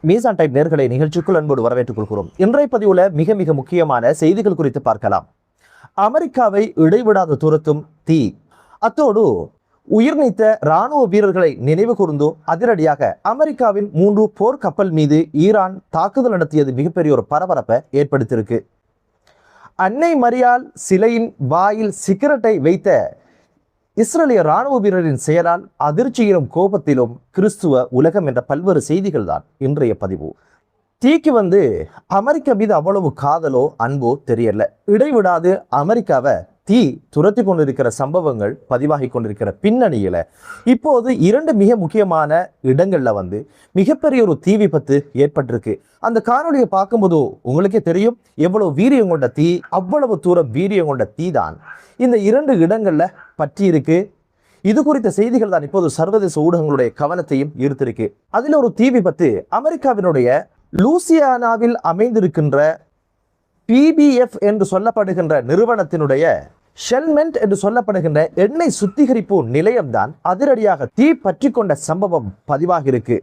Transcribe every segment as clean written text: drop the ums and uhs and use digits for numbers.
மீசான் டைப் நேர்களை நிகழ்ச்சிக்குள் அன்போடு வரவேற்றுக் கொள்கிறோம். இன்றைய பதிவுல மிக மிக முக்கியமான செய்திகள் குறித்து பார்க்கலாம். அமெரிக்காவை இடைவிடாத துரத்தும் தீ, அத்தோடு உயிர் நீத்த இராணுவ வீரர்களை நினைவு கூர்ந்து அதிரடியாக அமெரிக்காவின் 3 போர் கப்பல் மீது ஈரான் தாக்குதல் நடத்தியது மிகப்பெரிய ஒரு பரபரப்பை ஏற்படுத்தியிருக்கு. அன்னை மரியாள் சிலையின் வாயில் சிகரெட்டை வைத்த இஸ்ரேலிய இராணுவ வீரரின் செயலால் அதிர்ச்சியிலும் கோபத்திலும் கிறிஸ்துவ உலகம் என்ற பல்வேறு செய்திகள் தான் இன்றைய பதிவு. தீக்கு அமெரிக்கா மீது அவ்வளவு காதலோ அன்போ தெரியல. இடைவிடாது அமெரிக்காவை தீ துரத்தி கொண்டிருக்கிற சம்பவங்கள் பதிவாகி கொண்டிருக்கிற பின்னணியில இப்போது 2 மிக முக்கியமான இடங்கள்ல மிகப்பெரிய ஒரு தீ விபத்து ஏற்பட்டிருக்கு. அந்த காணொலியை பார்க்கும்போது உங்களுக்கே தெரியும் எவ்வளவு வீரியம் கொண்ட தீ, அவ்வளவு தூரம் வீரியம் கொண்ட தீ தான் இந்த 2 இடங்கள்ல பற்றி இருக்கு. இது குறித்த செய்திகள் தான் இப்போது சர்வதேச ஊடகங்களுடைய கவனத்தையும் ஈர்த்திருக்கு. அதில் ஒரு தீ விபத்து அமெரிக்காவினுடைய லூசியானாவில் அமைந்திருக்கின்ற PBF என்று சொல்லப்படுகின்ற நிறுவனத்தினுடைய ஷெல்மெண்ட் என்று சொல்லப்படுகின்ற எண்ணெய் சுத்திகரிப்பு நிலையம்தான் அதிரடியாக தீ பற்றி கொண்ட சம்பவம் பதிவாகி இருக்கு.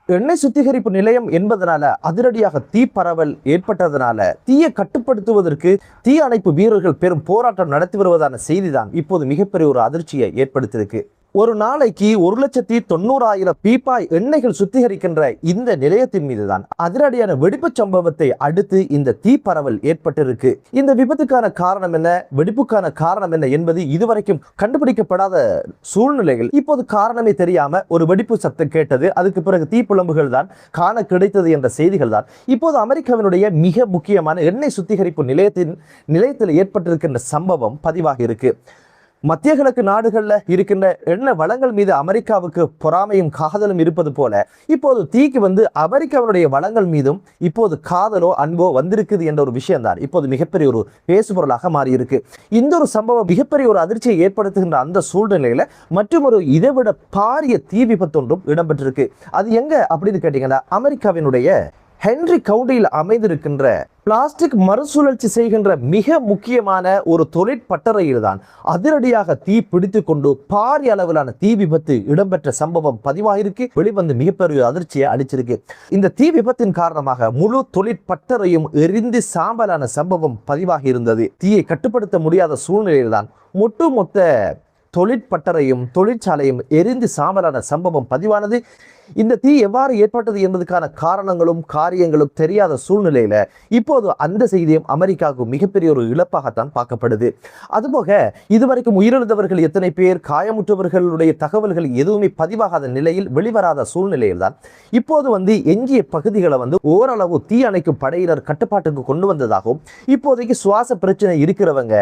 எண்ணெய் சுத்திகரிப்பு நிலையம் என்பதனால அதிரடியாக தீ பரவல் ஏற்பட்டதனால தீயை கட்டுப்படுத்துவதற்கு தீ அணைப்பு வீரர்கள் பெரும் போராட்டம் நடத்தி வருவதான செய்திதான் இப்போது மிகப்பெரிய ஒரு அதிர்ச்சியை ஏற்படுத்தியிருக்கு. ஒரு நாளைக்கு 1,90,000 பீப்பாய் எண்ணெய்கள் சுத்திகரிக்கின்ற இந்த நிலையத்தின் மீதுதான் அதிரடியான வெடிப்பு சம்பவத்தை அடுத்து இந்த தீ பரவல் ஏற்பட்டிருக்கு. இந்த விபத்துக்கான காரணம் என்ன, வெடிப்புக்கான காரணம் என்ன என்பது இதுவரைக்கும் கண்டுபிடிக்கப்படாத சூழ்நிலைகள். இப்போது காரணமே தெரியாம ஒரு வெடிப்பு சத்தம் கேட்டது, அதுக்கு பிறகு தீப்புழம்புகள் தான் காண கிடைத்தது என்ற செய்திகள் தான் இப்போது அமெரிக்காவினுடைய மிக முக்கியமான எண்ணெய் சுத்திகரிப்பு நிலையத்தில் ஏற்பட்டிருக்கின்ற சம்பவம் பதிவாகி இருக்கு. மத்திய கிழக்கு நாடுகளில் இருக்கின்ற எண்ணெய் வளங்கள் மீது அமெரிக்காவுக்கு பொறாமையும் காதலும் இருப்பது போல இப்போது தீக்கு அமெரிக்காவுடைய வளங்கள் மீதும் இப்போது காதலோ அன்போ வந்திருக்குது என்ற ஒரு விஷயம் தான் இப்போது மிகப்பெரிய ஒரு பேசுபொருளாக மாறி இருக்கு. இந்த ஒரு சம்பவம் மிகப்பெரிய ஒரு அதிர்ச்சியை ஏற்படுத்துகின்ற அந்த சூழ்நிலையில மற்றும் ஒரு இதைவிட பாரிய தீ விபத்து ஒன்றும் இடம்பெற்றிருக்கு. அது எங்க அப்படின்னு கேட்டீங்கன்னா அமெரிக்காவினுடைய ஹென்ரி கவுண்டியில் அமைந்திருக்கின்ற பிளாஸ்டிக் மறுசுழற்சி செய்கின்ற மிக முக்கியமான ஒரு தொழிற்பட்டறையில் தான் அதிரடியாக தீ பிடித்து கொண்டு பாரிய அளவிலான தீ விபத்து இடம்பெற்ற சம்பவம் பதிவாயிருக்கு. வெளிவந்து மிகப்பெரிய அதிர்ச்சியை அளிச்சிருக்கு. இந்த தீ விபத்தின் காரணமாக முழு தொழிற்பட்டறையும் எரிந்து சாம்பலான சம்பவம் பதிவாகி இருந்தது. தீயை கட்டுப்படுத்த முடியாத சூழ்நிலையில் தான் ஒட்டுமொத்த தொழிற்பட்டறையும் தொழிற்சாலையும் எரிந்து சாம்பலான சம்பவம் பதிவானது. இந்த தீ எவ்வாறு ஏற்பட்டது என்பதற்கான காரணங்களும் காரியங்களும் தெரியாத சூழ்நிலையில இப்போது அந்த செய்தியும் அமெரிக்காவுக்கு மிகப்பெரிய ஒரு இழப்பாகத்தான் பார்க்கப்படுது. அதுபோக இதுவரைக்கும் உயிரிழந்தவர்கள் எத்தனை பேர், காயமுற்றவர்களுடைய தகவல்கள் எதுவுமே பதிவாகாத நிலையில் வெளிவராத சூழ்நிலையில் தான் இப்போது எஞ்சிய பகுதிகளை ஓரளவு தீ அணைக்கும் படையினர் கட்டுப்பாட்டுக்கு கொண்டு வந்ததாகவும் இப்போதைக்கு சுவாச பிரச்சனை இருக்கிறவங்க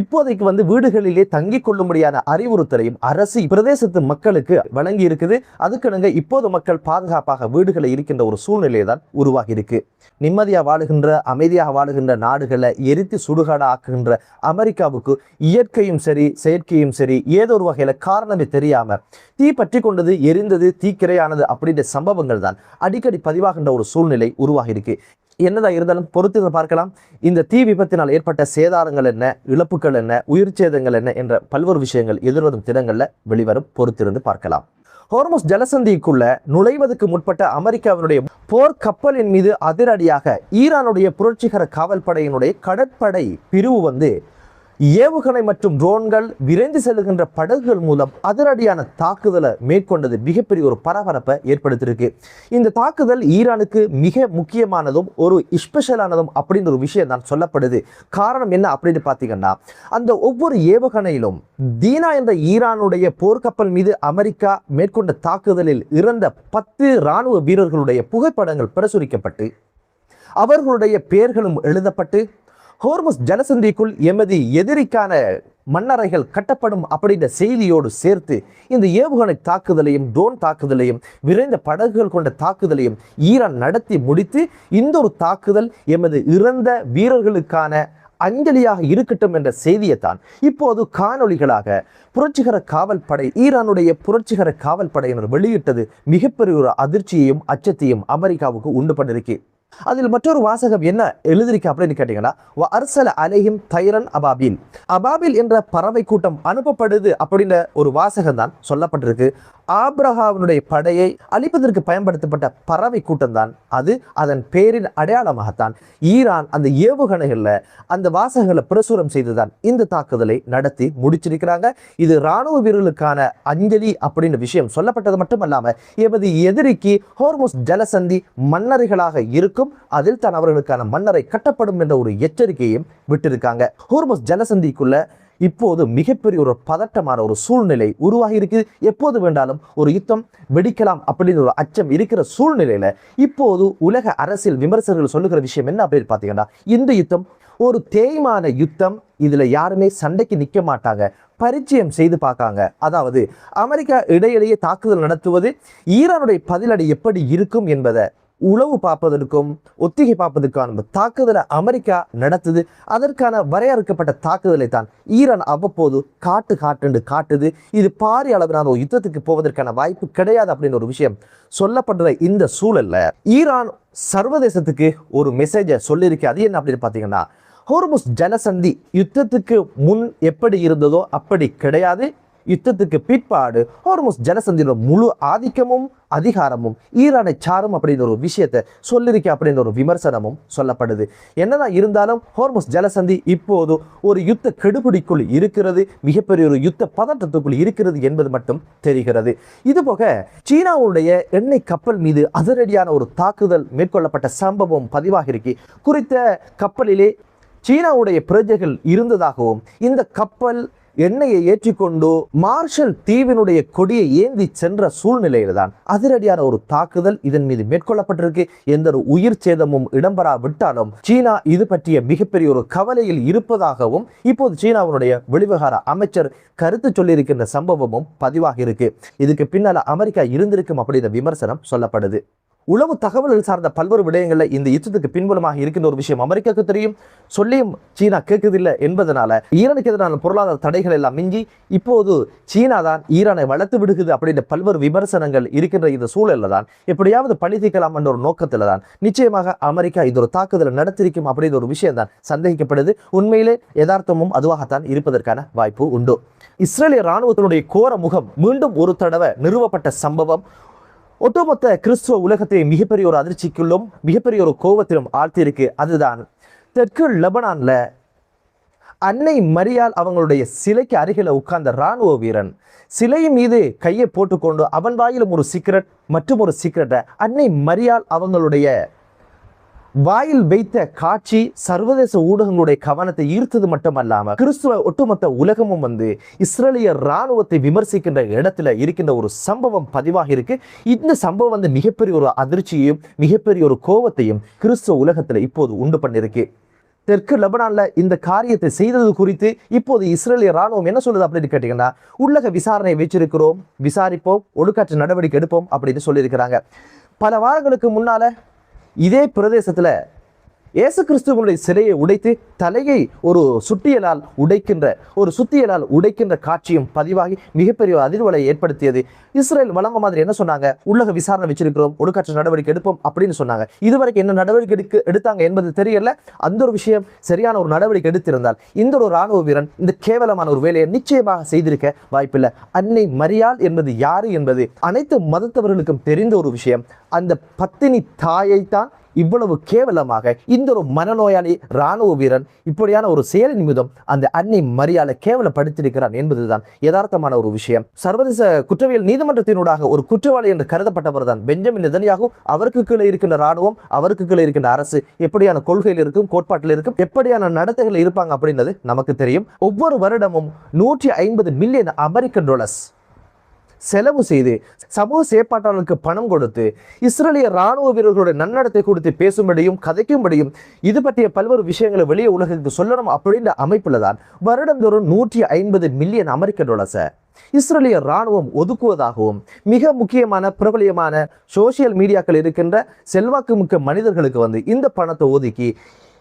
இப்போதைக்கு வீடுகளிலே தங்கிக் கொள்ளும்படியான அறிவுறுத்தலையும் அரசு பிரதேசத்து மக்களுக்கு வழங்கி இருக்குது. அதுக்கு இப்போது மக்கள் பாதுகாப்பாக வீடுகளில் இருக்கின்ற ஒரு சூழ்நிலை தான் உருவாகி இருக்கு. நிம்மதியாக வாழுகின்ற அமைதியாக வாழுகின்ற நாடுகளை எரித்து சுடுகாடு ஆக்குகின்ற அமெரிக்காவுக்கு இயற்கையும் சரி செயற்கையும் சரி ஏதோ ஒரு வகையில காரணமே தெரியாம தீ பற்றி கொண்டது, எரிந்தது, தீக்கிரையானது அப்படின்ற சம்பவங்கள் தான் அடிக்கடி பதிவாகின்ற ஒரு சூழ்நிலை உருவாகி இருக்கு. என்னதான் இருந்தாலும் பொறுத்து பார்க்கலாம். இந்த தீ விபத்தினால் ஏற்பட்ட சேதாரங்கள் என்ன, இழப்புகள் என்ன, உயிர் சேதங்கள் என்ன என்ற பல்வேறு விஷயங்கள் எதிர்வரும் தினங்கள்ல வெளிவரும். பொறுத்திருந்து பார்க்கலாம். ஹோர்முஸ் ஜலசந்திக்குள்ள நுழைவதற்கு முற்பட்ட அமெரிக்காவினுடைய போர் கப்பலின் மீது அதிரடியாக ஈரானுடைய புரட்சிகர காவல் படையினுடைய கடற்படை பிரிவு ஏவுகணை மற்றும் ட்ரோன்கள் விரைந்து செல்லுகின்ற படகுகள் மூலம் அதிரடியான தாக்குதலை மேற்கொண்டது மிகப்பெரிய ஒரு பரபரப்பை ஏற்படுத்தியிருக்கு. இந்த தாக்குதல் ஈரானுக்கு மிக முக்கியமானதும் ஒரு ஸ்பெஷலானதும் அப்படின்ற ஒரு விஷயம் தான் சொல்லப்படுது. காரணம் என்ன அப்படின்னு பார்த்தீங்கன்னா அந்த ஒவ்வொரு ஏவுகணையிலும் தீனா என்ற ஈரானுடைய போர்க்கப்பல் மீது அமெரிக்கா மேற்கொண்ட தாக்குதலில் இறந்த 10 இராணுவ வீரர்களுடைய புகைப்படங்கள் பிரசுரிக்கப்பட்டு அவர்களுடைய பெயர்களும் எழுதப்பட்டு ஹோர்முஸ் ஜலசந்திக்குள் எமது எதிரிக்கான மண்ணறைகள் கட்டப்படும் அப்படின்ற செய்தியோடு சேர்த்து இந்த ஏவுகணை தாக்குதலையும் ட்ரோன் தாக்குதலையும் விரைந்த படகுகள் கொண்ட தாக்குதலையும் ஈரான் நடத்தி முடித்து இந்த ஒரு தாக்குதல் எமது இறந்த வீரர்களுக்கான அஞ்சலியாக இருக்கட்டும் என்ற செய்தியைத்தான் இப்போது காணொளிகளாக புரட்சிகர காவல் படை ஈரானுடைய புரட்சிகர காவல் படையினர் வெளியிட்டது மிகப்பெரிய ஒரு அதிர்ச்சியையும் அச்சத்தையும் அமெரிக்காவுக்கு உண்டு பண்ணிருக்கு. அதில் மற்றொரு வாசகம் என்ன எழுதிருக்கு அப்படின்னு கேட்டீங்கன்னா, அர்சல அலைஹிம் தைரன் அபாபில், அபாபில் என்ற பறவை கூட்டம் அனுப்பப்படுது அப்படின்ற ஒரு வாசகம் தான் சொல்லப்பட்டிருக்கு. ஆபிரகாமுடைய படையை அழிப்பதற்கு பயன்படுத்தப்பட்ட பறவை கூட்டம் தான் அது. அதன் பேரின் அடையாளமாகத்தான் ஈரான் அந்த ஏவுகணைகள்ல அந்த வாசகங்களை பிரசுரம் செய்துதான் இந்த தாக்குதலை நடத்தி முடிச்சிருக்கிறாங்க. இது இராணுவ வீரர்களுக்கான அஞ்சலி அப்படின்னு விஷயம் சொல்லப்பட்டது மட்டுமல்லாம எமது எதிரிக்கு ஹோர்முஸ் ஜலசந்தி மன்னரைகளாக இருக்கும், அதில் தான் அவர்களுக்கான மன்னரை கட்டப்படும் என்ற ஒரு எச்சரிக்கையும் விட்டிருக்காங்க. ஹோர்முஸ் ஜலசந்திக்குள்ள இப்போது மிகப்பெரிய ஒரு பதட்டமான ஒரு சூழ்நிலை உருவாகி இருக்குது. எப்போது வேண்டாலும் ஒரு யுத்தம் வெடிக்கலாம் அப்படின்னு ஒரு அச்சம் இருக்கிற சூழ்நிலையில இப்போது உலக அரசியல் விமர்சகர்கள் சொல்லுகிற விஷயம் என்ன அப்படின்னு பார்த்தீங்கன்னா, இந்த யுத்தம் ஒரு தேய்மான யுத்தம். இதுல யாருமே சண்டைக்கு நிற்க மாட்டாங்க, பரிச்சயம் செய்து பார்க்காங்க. அதாவது அமெரிக்கா இடையிடையே தாக்குதல் நடத்துவது ஈரானுடைய பதிலடி எப்படி இருக்கும் என்பதை உளவு பார்ப்பதற்கும் ஒத்திகை பார்ப்பதற்கான தாக்குதலை அமெரிக்கா நடத்துது. அதற்கான வரையறுக்கப்பட்ட தாக்குதலை தான் ஈரான் அவ்வப்போது காட்டுது. இது பாரிய அளவிலான ஒரு யுத்தத்துக்கு போவதற்கான வாய்ப்பு கிடையாது அப்படின்னு ஒரு விஷயம் சொல்லப்படுற இந்த சூழல்ல ஈரான் சர்வதேசத்துக்கு ஒரு மெசேஜை சொல்லியிருக்கு. அது என்ன அப்படின்னு பார்த்தீங்கன்னா, ஹோர்முஸ் ஜலசந்தி யுத்தத்துக்கு முன் எப்படி இருந்ததோ அப்படி கிடையாது. யுத்தத்துக்கு பிற்பாடு ஹோர்முஸ் ஜலசந்தியோட முழு ஆதிக்கமும் அதிகாரமும் ஈரானை சாரும் அப்படின்னு ஒரு விஷயத்தை சொல்லியிருக்க அப்படின்னு ஒரு விமர்சனமும் சொல்லப்படுது. என்னதான் இருந்தாலும் ஹோர்முஸ் ஜலசந்தி இப்போது ஒரு யுத்த கெடுபிடிக்குள் இருக்கிறது, மிகப்பெரிய ஒரு யுத்த பதட்டத்துக்குள் இருக்கிறது என்பது மட்டும் தெரிகிறது. இதுபோக சீனாவுடைய எண்ணெய் கப்பல் மீது அதிரடியான ஒரு தாக்குதல் மேற்கொள்ளப்பட்ட சம்பவம் பதிவாகி இருக்கு. குறித்த கப்பலிலே சீனாவுடைய பிரஜைகள் இருந்ததாகவும் இந்த கப்பல் எண்ணெயை ஏற்றிக்கொண்டு மார்ஷல் தீவினுடைய கொடியை ஏந்தி சென்ற சூழ்நிலையில தான் அதிரடியான ஒரு தாக்குதல் இதன் மீது மேற்கொள்ளப்பட்டிருக்கு. எந்த ஒரு உயிர் சேதமும் இடம்பெறாவிட்டாலும் சீனா இது பற்றிய மிகப்பெரிய ஒரு கவலையில் இருப்பதாகவும் இப்போது சீனாவுடைய வெளிவிவகார அமைச்சர் கருத்து சொல்லியிருக்கின்ற சம்பவமும் பதிவாகி இருக்கு. இதுக்கு பின்னால அமெரிக்கா இருந்திருக்கும் அப்படின்ற விமர்சனம் சொல்லப்படுது. உளவு தகவல்கள் சார்ந்த பல்வேறு விடயங்களில் இந்த யுத்தத்துக்கு பின்புலமாக இருக்கின்ற ஒரு விஷயம் அமெரிக்காவுக்கு தெரியும், சொல்லியும் சீனா கேட்கதில்லை என்பதனால ஈரானுக்கு எதிரான பொருளாதார தடைகள் எல்லாம் மிஞ்சி இப்போது சீனா தான் ஈரானை வளர்த்து விடுகிறது அப்படின்ற பல்வேறு விமர்சனங்கள் இருக்கின்ற இந்த சூழலில் தான் எப்படியாவது பழி தீர்க்கலாம் என்ற ஒரு நோக்கத்தில் தான் நிச்சயமாக அமெரிக்கா இது ஒரு தாக்குதலை நடத்திருக்கும் அப்படின்ற ஒரு விஷயம் தான் சந்தேகிக்கப்படுது. உண்மையிலே யதார்த்தமும் அதுவாகத்தான் இருப்பதற்கான வாய்ப்பு உண்டு. இஸ்ரேலிய இராணுவத்தினுடைய கோர முகம் மீண்டும் ஒரு தடவை நிறுவப்பட்ட சம்பவம் ஒட்டுமொத்த கிறிஸ்துவ உலகத்தை மிகப்பெரிய ஒரு அதிர்ச்சிக்குள்ளும் மிகப்பெரிய ஒரு கோபத்திலும் ஆழ்த்தியிருக்கு. அதுதான் தெற்கு லெபனான்ல அன்னை மரியாள் அவங்களுடைய சிலைக்கு அருகில உட்கார்ந்த இராணுவ வீரன் சிலை மீது கையை போட்டுக்கொண்டு அவன் வாயிலும் ஒரு சீக்ரெட் மற்றும் ஒரு சீக்ரெட்டை அன்னை மரியாள் அவங்களுடைய வாயில் வைத்த காட்சி சர்வதேச ஊடகங்களுடைய கவனத்தை ஈர்த்தது மட்டுமல்லாம கிறிஸ்துவ ஒட்டுமொத்த உலகமும் இஸ்ரேலிய இராணுவத்தை விமர்சிக்கின்ற இடத்துல இருக்கின்ற ஒரு சம்பவம் பதிவாக இருக்கு. இந்த சம்பவம் மிகப்பெரிய ஒரு அதிர்ச்சியையும் மிகப்பெரிய ஒரு கோபத்தையும் கிறிஸ்துவ உலகத்துல இப்போது உண்டு பண்ணிருக்கு. தெற்கு லெபனான்ல இந்த காரியத்தை செய்தது குறித்து இப்போது இஸ்ரேலிய இராணுவம் என்ன சொல்லுது அப்படின்னு கேட்டீங்கன்னா, உள்ளக விசாரணை வச்சிருக்கிறோம், விசாரிப்போம், ஒழுக்காற்று நடவடிக்கை எடுப்போம் அப்படின்னு சொல்லியிருக்கிறாங்க. பல வாரங்களுக்கு முன்னால இதே பிரதேசத்துல இயேசு கிறிஸ்துவனுடைய சிலையை உடைத்து தலையை ஒரு சுத்தியலால் உடைக்கின்ற காட்சியும் பதிவாகி மிகப்பெரிய அதிர்வலை ஏற்படுத்தியது. இஸ்ரேல் வழங்க மாதிரி என்ன சொன்னாங்க, உள்ளக விசாரணை வச்சிருக்கிறோம், ஒடுக்காற்று நடவடிக்கை எடுப்போம் அப்படின்னு சொன்னாங்க. இதுவரைக்கும் என்ன நடவடிக்கை எடுத்தாங்க என்பது தெரியல. அந்த ஒரு விஷயம் சரியான ஒரு நடவடிக்கை எடுத்திருந்தால் இந்த ஒரு இராணுவ வீரன் இந்த கேவலமான ஒரு வேலையை நிச்சயமாக செய்திருக்க வாய்ப்பில்லை. அன்னை மரியாள் என்பது யாரு என்பது அனைத்து மதத்தவர்களுக்கும் தெரிந்த ஒரு விஷயம். அந்த பத்தினி தாயைத்தான் இவ்வளவு கேவலமாக இந்த ஒரு மனநோயாளி இராணுவ வீரன் இப்படியான ஒரு செயல் நிமித்தம் அந்த அன்னை மரியாளை கேவலப்படுத்தியிருக்கிறான் என்பதுதான் யதார்த்தமான ஒரு விஷயம். சர்வதேச குற்றவியல் நீதிமன்றத்தினூடாக ஒரு குற்றவாளி என்று கருதப்பட்டவர் தான் பெஞ்சமின் நெதன்யாகு. அவருக்கு கீழே இருக்கின்ற இராணுவம், அவருக்கு கீழே இருக்கின்ற அரசு எப்படியான கொள்கையில் இருக்கும், கோட்பாட்டில் இருக்கும், எப்படியான நடத்தைகள் இருப்பாங்க அப்படின்றது நமக்கு தெரியும். ஒவ்வொரு வருடமும் 150 மில்லியன் அமெரிக்கன் டாலர்ஸ் செலவு செய்து சமூக செயற்பாட்டாளர்களுக்கு பணம் கொடுத்து இஸ்ரேலிய இராணுவ வீரர்களுடைய நன்னடத்தை கொடுத்து பேசும்படியும் கதைக்கும்படியும் இது பற்றிய பல்வேறு விஷயங்களை வெளியே உலகத்துக்கு சொல்லணும் அப்படின்ற அமைப்புல தான் வருடந்தோறும் 150 மில்லியன் அமெரிக்க டாலர்ஸை இஸ்ரேலிய இராணுவம் ஒதுக்குவதாகவும் மிக முக்கியமான பிரபலியமான சோசியல் மீடியாக்கள் இருக்கின்ற செல்வாக்கு மிக்க மனிதர்களுக்கு இந்த பணத்தை ஒதுக்கி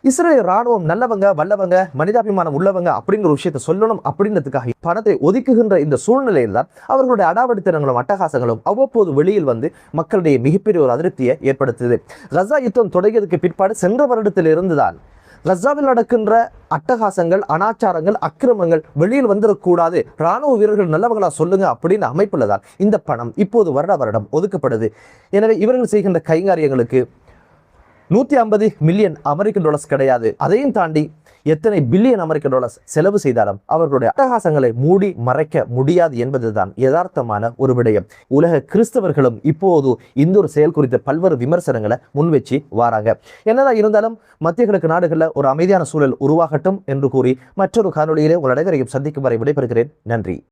இஸ்ரேல் ராணுவம் நல்லவங்க, வல்லவங்க, மனிதாபிமானம் உள்ளவங்க அப்படிங்கிற ஒரு விஷயத்தை சொல்லணும் அப்படின்றதுக்காக பணத்தை ஒதுக்குகின்ற இந்த சூழ்நிலையில் தான் அவர்களுடைய அடாவடித்தனங்களும் அட்டகாசங்களும் அவ்வப்போது வெளியில் வந்து மக்களுடைய மிகப்பெரிய ஒரு அதிருப்தியை ஏற்படுத்துது. கசா யுத்தம் தொடங்கியதுக்கு பிற்பாடு சென்ற வருடத்தில் இருந்துதான் கசாவில் நடக்கின்ற அட்டகாசங்கள், அனாச்சாரங்கள், அக்கிரமங்கள் வெளியில் வந்துடக்கூடாது, ராணுவ வீரர்கள் நல்லவங்களா சொல்லுங்க அப்படின்னு அமைப்புல தான் இந்த பணம் இப்போது வருடம் ஒதுக்கப்படுது. எனவே இவர்கள் செய்கின்ற கைங்காரியங்களுக்கு 150 மில்லியன் அமெரிக்கன் டாலர்ஸ் கிடையாது, அதையும் தாண்டி எத்தனை பில்லியன் அமெரிக்கன் டாலர்ஸ் செலவு செய்தாலும் அவர்களுடைய அட்டகாசங்களை மூடி மறைக்க முடியாது என்பதுதான் யதார்த்தமான ஒரு விடயம். உலக கிறிஸ்தவர்களும் இப்போது இந்த ஒரு செயல் குறித்த பல்வேறு விமர்சனங்களை முன்வச்சு வராங்க. என்னதான் இருந்தாலும் மத்திய கிழக்கு நாடுகளில் ஒரு அமைதியான சூழல் உருவாகட்டும் என்று கூறி மற்றொரு காணொலியிலே உங்கள் அனைவரையும் சந்திக்கும் வரை விடைபெறுகிறேன். நன்றி.